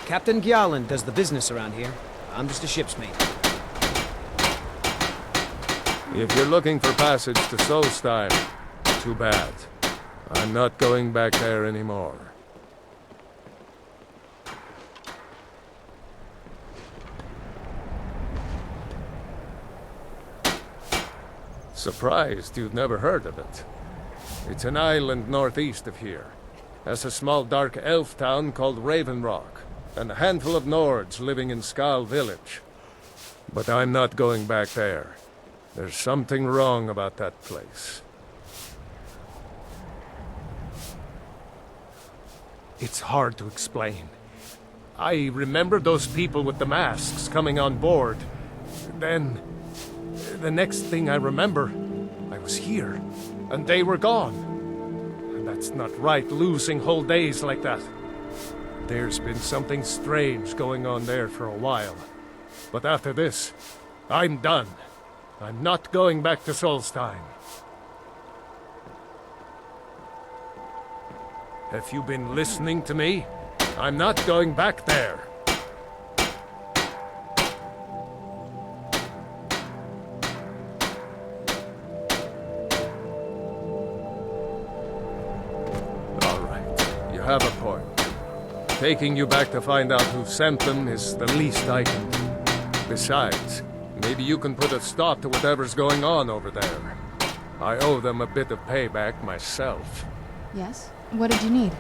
Captain Gjalland does the business around here. I'm just a ship's mate. If you're looking for passage to Solstheim, too bad. I'm not going back there anymore. Surprised you've never heard of it. It's an island northeast of here. Has a small dark elf town called Raven Rock, and a handful of Nords living in Skal village. But I'm not going back there. There's something wrong about that place. It's hard to explain. I remember those people with the masks coming on board. Then, the next thing I remember, I was here, and they were gone. And that's not right, losing whole days like that. There's been something strange going on there for a while. But after this, I'm done. I'm not going back to Solstheim. Have you been listening to me? I'm not going back there. All right, you have a point. Taking you back to find out who sent them is the least I can do. Besides, maybe you can put a stop to whatever's going on over there. I owe them a bit of payback myself. Yes? What did you need?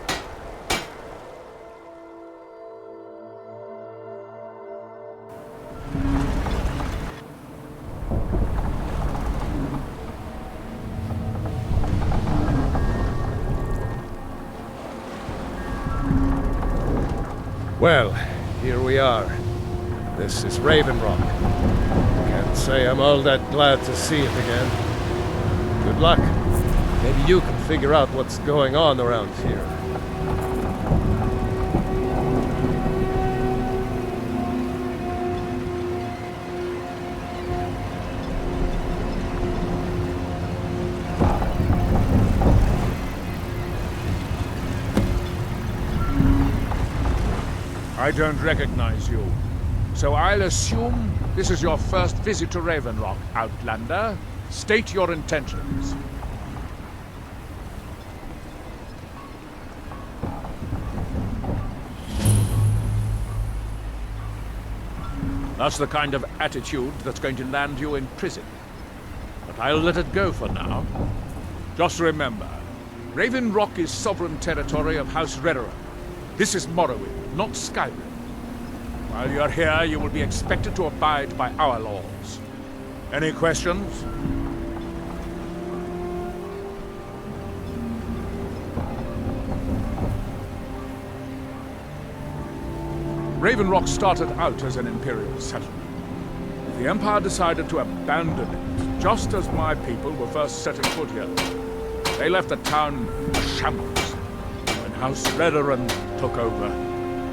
Well, here we are. This is Raven Rock. Can't say I'm all that glad to see it again. Good luck. Maybe you can figure out what's going on around here. I don't recognize you. So I'll assume this is your first visit to Raven Rock, Outlander. State your intentions. That's the kind of attitude that's going to land you in prison. But I'll let it go for now. Just remember, Raven Rock is sovereign territory of House Redoran. This is Morrowind, not Skyrim. While you're here, you will be expected to abide by our laws. Any questions? Raven Rock started out as an Imperial settlement. The Empire decided to abandon it, just as my people were first setting foot here. They left the town a shambles. When House Redoran took over,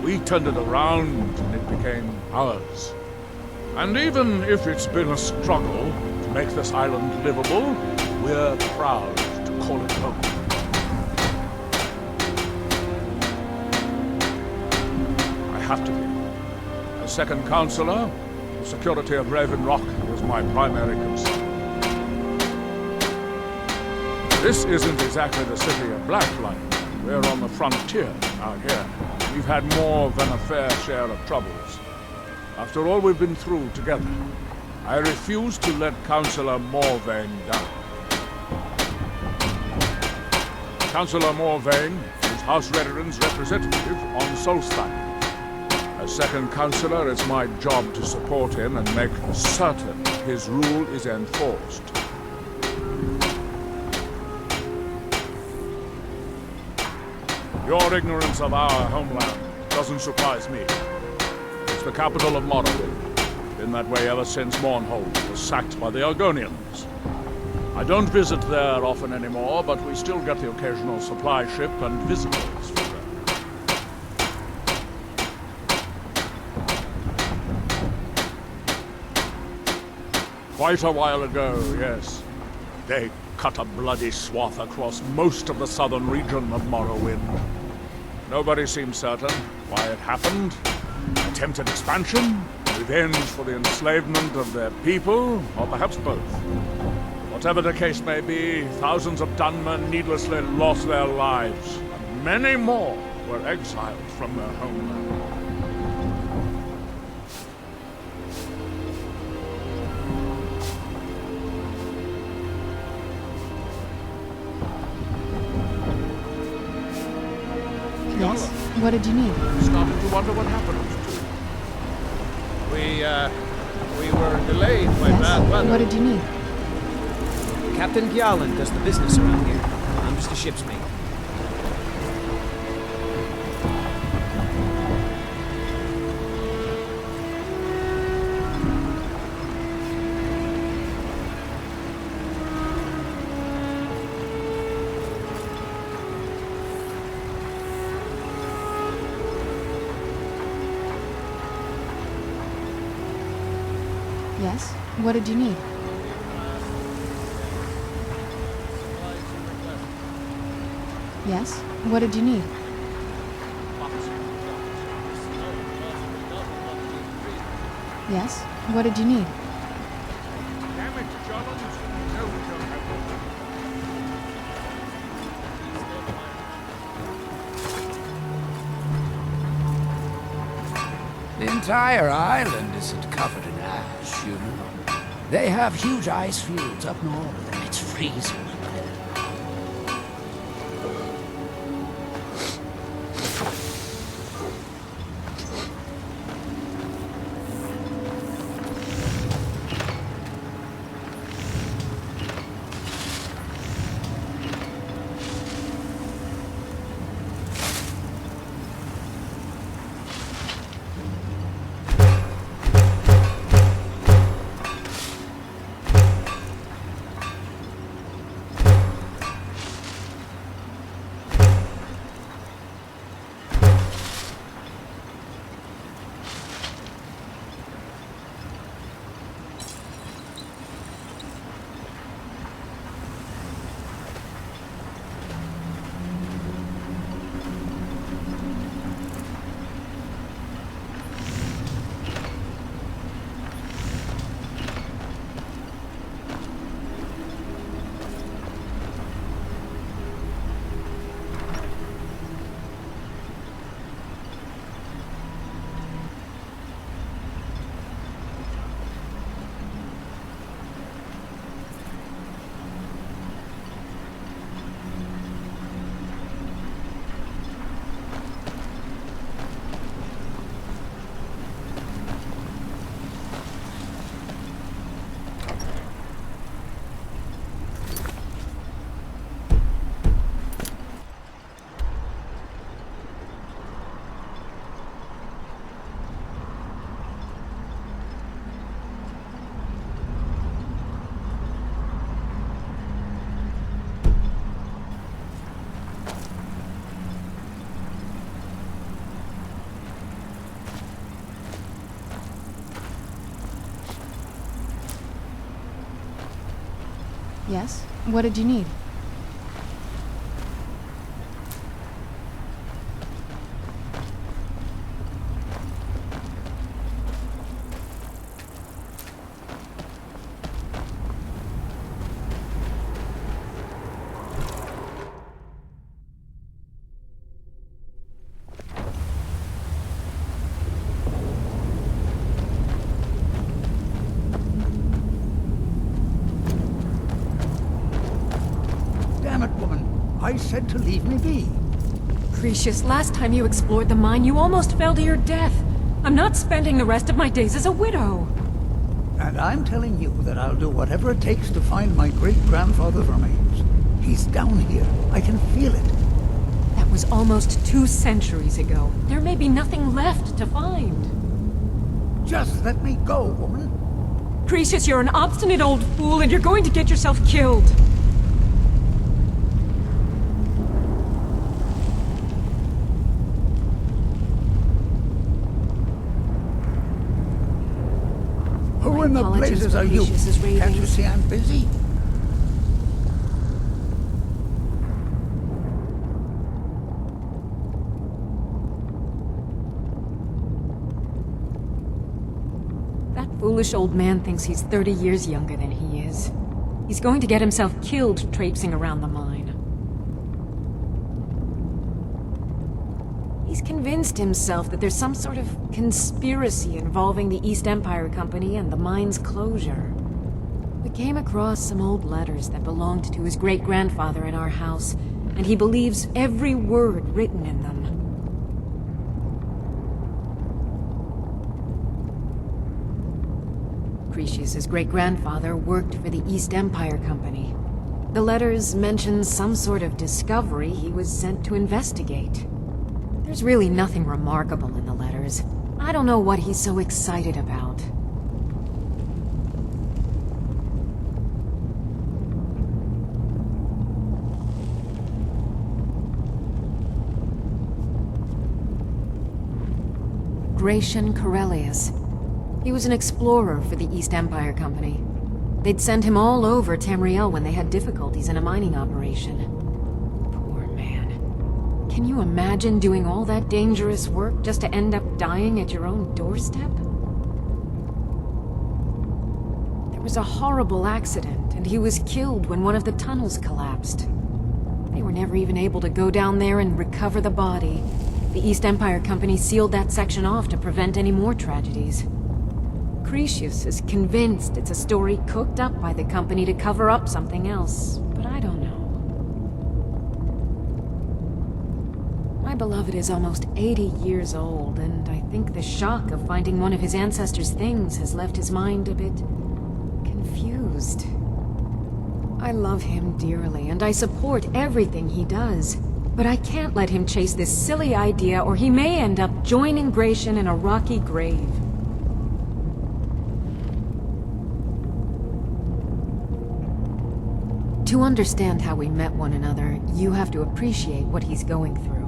we turned it around and it became ours. And even if it's been a struggle to make this island livable, we're proud to call it home. I have to be. As second counselor, the security of Raven Rock is my primary concern. This isn't exactly the city of Blacklight. We're on the frontier out here. We've had more than a fair share of troubles. After all we've been through together, I refuse to let Councillor Morvain down. Councillor Morvain is House Redoran's representative on Solstheim. As second councillor, it's my job to support him and make certain his rule is enforced. Your ignorance of our homeland doesn't surprise me. It's the capital of Morrowind. Been that way ever since Mournhold was sacked by the Argonians. I don't visit there often anymore, but we still get the occasional supply ship and visitors from there. Quite a while ago, yes. They cut a bloody swath across most of the southern region of Morrowind. Nobody seems certain why it happened, Attempted expansion? Revenge for the enslavement of their people? Or perhaps both? Whatever the case may be, thousands of Dunmen needlessly lost their lives, and many more were exiled from their homeland. Yes. What did you need? Starting to wonder what happened to We were delayed by bad Yes. weather. What did you need? Captain Gjallan does the business around here. I'm just a ship's mate. Yes. What did you need? Yes. What did you need? Yes. What did you need? Damn it, Jolland. No, we don't have The entire island isn't covered in ash, you know. They have huge ice fields up north, and it's freezing up there. Yes. What did you need? Damn it, woman. I said to leave me be. Precious, last time you explored the mine, you almost fell to your death. I'm not spending the rest of my days as a widow. And I'm telling you that I'll do whatever it takes to find my great-grandfather's remains. He's down here. I can feel it. That was almost 2 centuries ago. There may be nothing left to find. Just let me go, woman. Precious, you're an obstinate old fool and you're going to get yourself killed. Who in the apologies blazes for are you? Lucius's Can't you ravings. see I'm busy? That foolish old man thinks he's 30 years younger than he is. He's going to get himself killed traipsing around the mine. He's convinced himself that there's some sort of conspiracy involving the East Empire Company and the mine's closure. We came across some old letters that belonged to his great-grandfather in our house, and he believes every word written in them. Cretius's great-grandfather worked for the East Empire Company. The letters mention some sort of discovery he was sent to investigate. There's really nothing remarkable in the letters. I don't know what he's so excited about. Gratian Corellius. He was an explorer for the East Empire Company. They'd send him all over Tamriel when they had difficulties in a mining operation. Poor man. Can you imagine doing all that dangerous work just to end up dying at your own doorstep? There was a horrible accident, and he was killed when one of the tunnels collapsed. They were never even able to go down there and recover the body. The East Empire Company sealed that section off to prevent any more tragedies. Cretius is convinced it's a story cooked up by the company to cover up something else, but I don't know. My beloved is almost 80 years old, and I think the shock of finding one of his ancestors' things has left his mind a bit confused. I love him dearly, and I support everything he does, but I can't let him chase this silly idea, or he may end up joining Gratian in a rocky grave. To understand how we met one another, you have to appreciate what he's going through.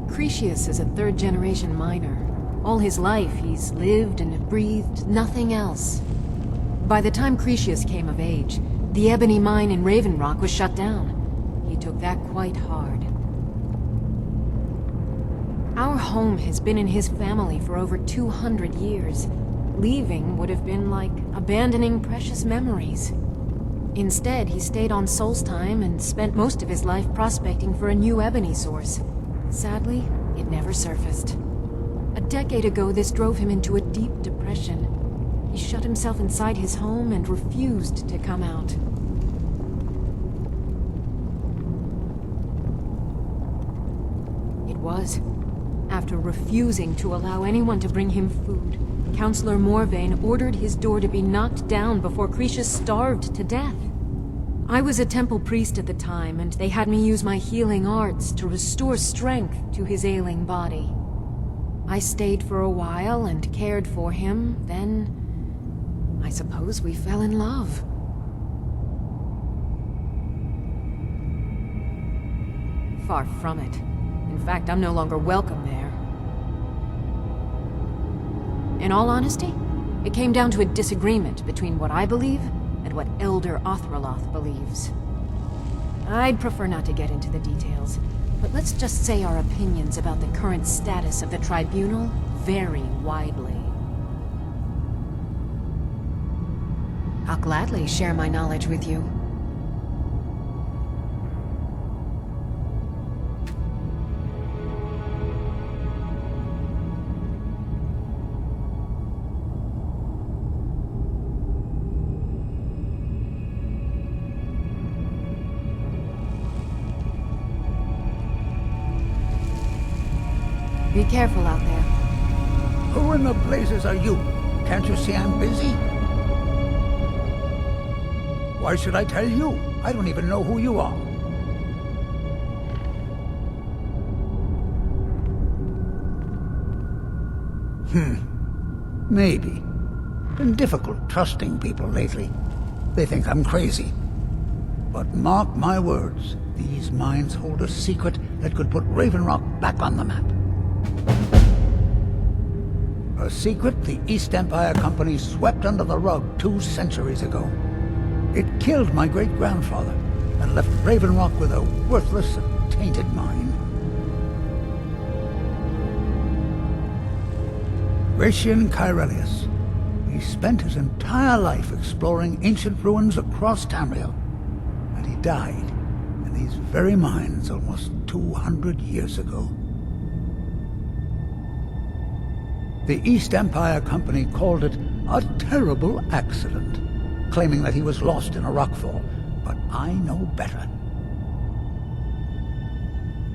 Cretius is a third-generation miner. All his life, he's lived and breathed nothing else. By the time Cretius came of age, the ebony mine in Raven Rock was shut down. He took that quite hard. Our home has been in his family for over 200 years. Leaving would have been like abandoning precious memories. Instead, he stayed on Solstheim and spent most of his life prospecting for a new ebony source. Sadly, it never surfaced. A decade ago, this drove him into a deep depression. He shut himself inside his home and refused to come out. It was after refusing to allow anyone to bring him food, Counselor Morvain ordered his door to be knocked down before Cretius starved to death. I was a temple priest at the time, and they had me use my healing arts to restore strength to his ailing body. I stayed for a while and cared for him, then I suppose we fell in love. Far from it. In fact, I'm no longer welcome there. In all honesty, it came down to a disagreement between what I believe and what Elder Othraloth believes. I'd prefer not to get into the details, but let's just say our opinions about the current status of the Tribunal vary widely. I'll gladly share my knowledge with you. Be careful out there. Who in the blazes are you? Can't you see I'm busy? Why should I tell you? I don't even know who you are. Maybe. Been difficult trusting people lately. They think I'm crazy. But mark my words, these mines hold a secret that could put Raven Rock back on the map. A secret the East Empire Company swept under the rug 2 centuries ago. It killed my great-grandfather and left Raven Rock with a worthless and tainted mine. Gratian Corellius, He spent his entire life exploring ancient ruins across Tamriel, and he died in these very mines almost 200 years ago. The East Empire Company called it a terrible accident, claiming that he was lost in a rockfall, but I know better.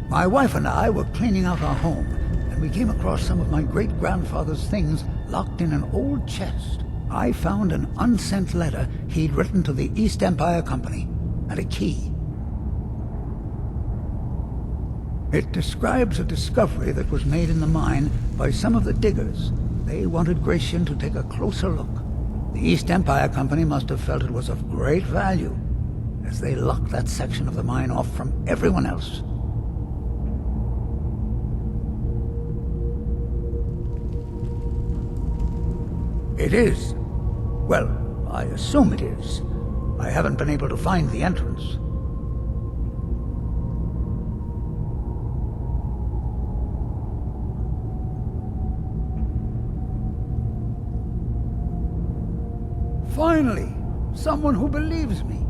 My wife and I were cleaning out our home, and we came across some of my great-grandfather's things locked in an old chest. I found an unsent letter he'd written to the East Empire Company, and a key. It describes a discovery that was made in the mine by some of the diggers. They wanted Gratian to take a closer look. The East Empire Company must have felt it was of great value, as they locked that section of the mine off from everyone else. It is. Well, I assume it is. I haven't been able to find the entrance. Finally, someone who believes me.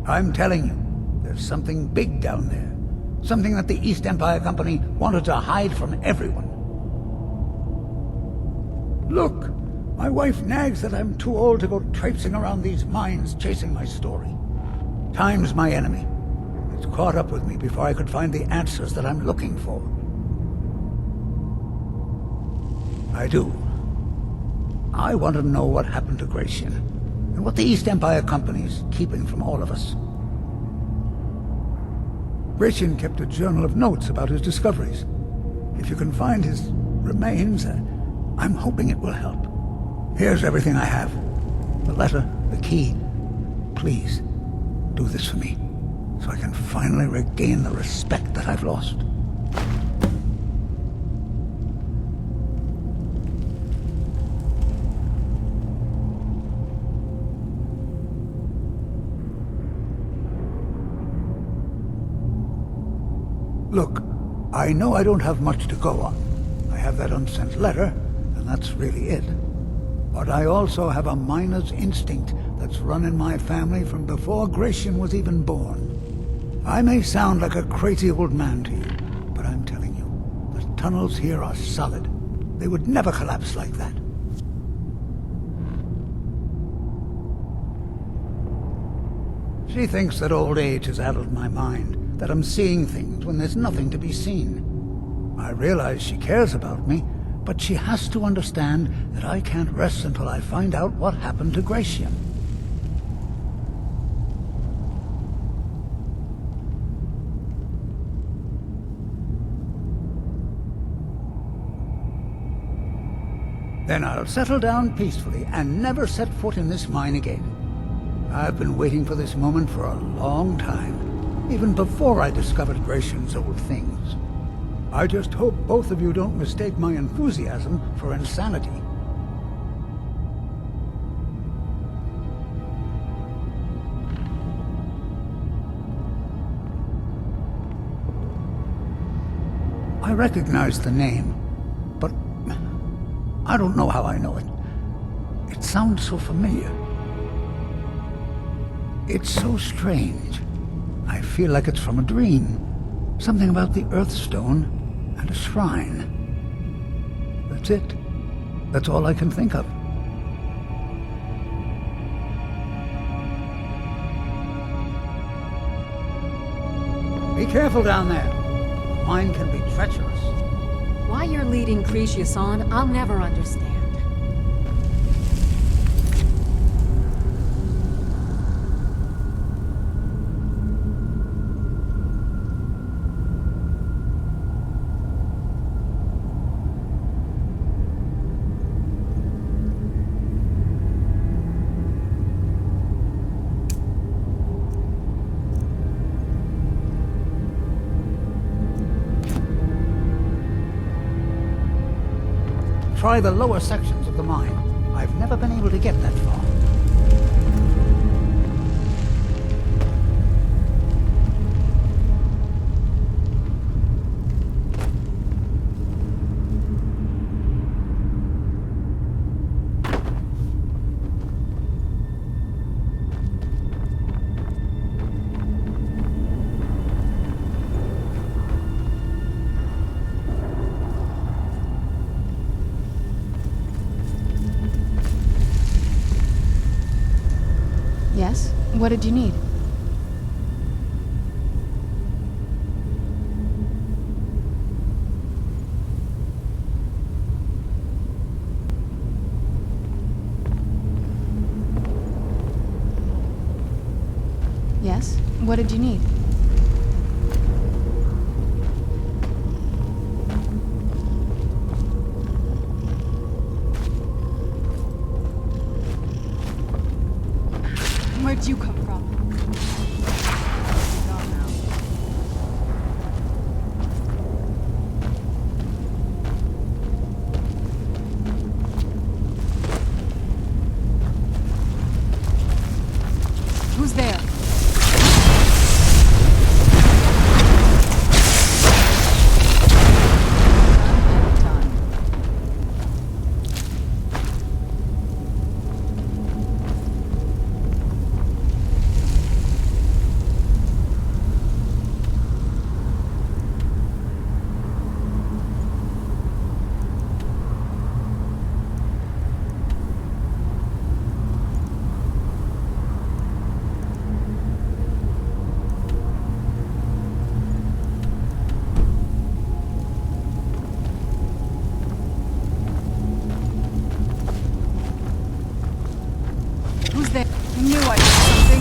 I'm telling you, there's something big down there. Something that the East Empire Company wanted to hide from everyone. Look! My wife nags that I'm too old to go traipsing around these mines chasing my story. Time's my enemy. It's caught up with me before I could find the answers that I'm looking for. I do. I want to know what happened to Gratian, and what the East Empire Company's keeping from all of us. Gratian kept a journal of notes about his discoveries. If you can find his remains, I'm hoping it will help. Here's everything I have. The letter, the key. Please, do this for me, so I can finally regain the respect that I've lost. Look, I know I don't have much to go on. I have that unsent letter, and that's really it. But I also have a miner's instinct that's run in my family from before Gratian was even born. I may sound like a crazy old man to you, but I'm telling you, the tunnels here are solid. They would never collapse like that. She thinks that old age has addled my mind, that I'm seeing things when there's nothing to be seen. I realize she cares about me, but she has to understand that I can't rest until I find out what happened to Gratian. Then I'll settle down peacefully and never set foot in this mine again. I've been waiting for this moment for a long time, even before I discovered Gratian's old things. I just hope both of you don't mistake my enthusiasm for insanity. I recognize the name, but I don't know how I know it. It sounds so familiar. It's so strange. I feel like it's from a dream. Something about the Earthstone and a shrine. That's it. That's all I can think of. Be careful down there. The mine can be treacherous. Why you're leading Cretius on, I'll never understand. Try the lower sections of the mine. I've never been able to get that far. What did you need? Yes? What did you need? Where'd you come from? Who's there? Who's there? I knew I did something.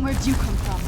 Where'd you come from?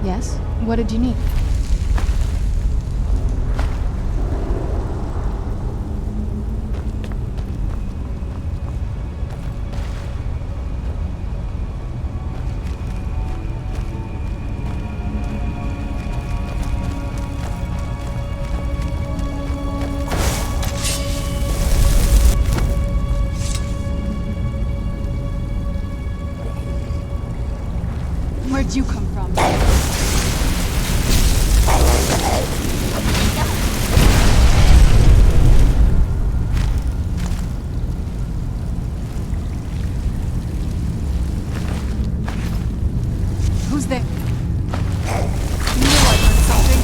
Yes? What did you need? Where'd you come from? Who's there? You knew I heard something.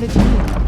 did you need?